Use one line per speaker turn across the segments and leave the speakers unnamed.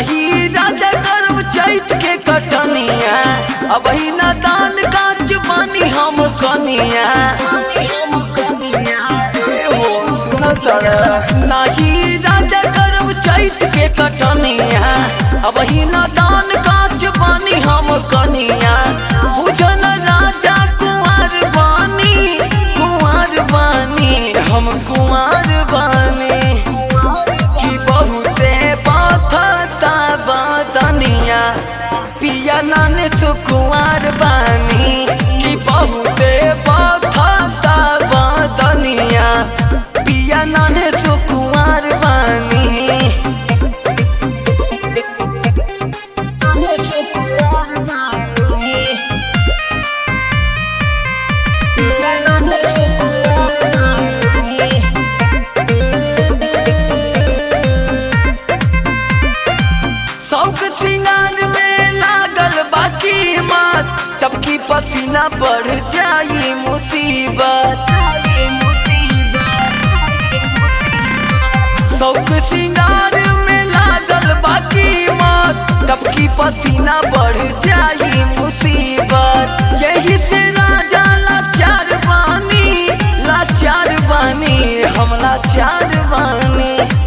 नाही राजा करब चैत के कटनिया, अब ही न दान काच बानी हम कनिया। नाही राजा करब चैत के कटनिया, अब ही न दान काच बानी हम कनिया। बुझन राजा कुंवर बानी, कुंवर बानी हम कुंवर बानी। कि बहुते पाथता बदनिया, पिया नाने सुकुंवर बानी। कि बहुते पाथता बदनिया, पिया नाने सुकुंवर बानी। शौक सिंगार में लागल बाकी मत, तब की पसीना बढ़ जाई मुसीबत। शौक सिंगार में लागल बाकी मत, तब की पसीना बढ़ जाई मुसीबत। यही से राजा लाचार बानी, लाचार बानी हम लाचार बानी।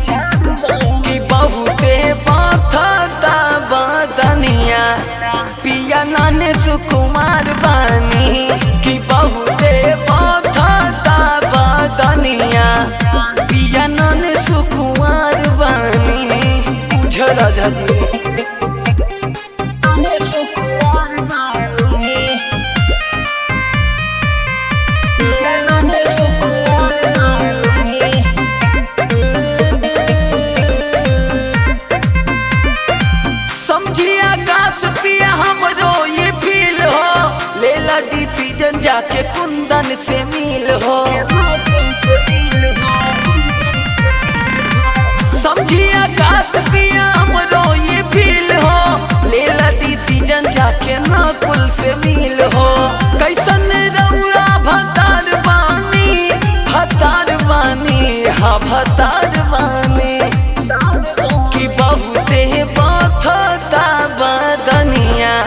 कि बहुते पाथता बदनिया, पिया नाने सुकुमार बानी। कि बहुते पाथता बदनिया, पिया नाने सुकुमार बानी। झरा झरी पिया हमरो ये फील हो, लेला डिसीजन जाके कुंदन से मिल हो। समझी आकाश पिया हमरो ये फील हो, लेला डिसीजन जाके नकुल से मिल हो। कैसन रउरा भतार बानी, भतार बानी हाँ भतार बानी। कि बहुते पाथता बदनिया,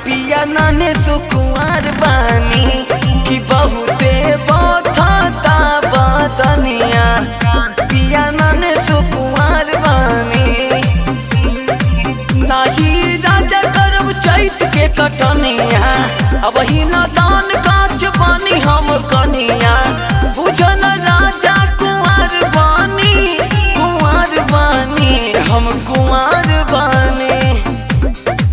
पिया नाने सुकुंवर बानी। कि बहुते पाथता बदनिया, पिया नाने सुकुंवर बानी। नाही राजा करब चैत के कटनिया, अब ही न दान काच बानी हम कनिया। बुझन राजा कुंवर बानी, कुंवर बानी हम कुंवर बानी।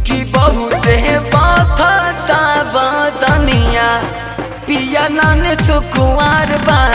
कि बहुते पाथता बदनिया, पिया नाने सुकुंवर बानी।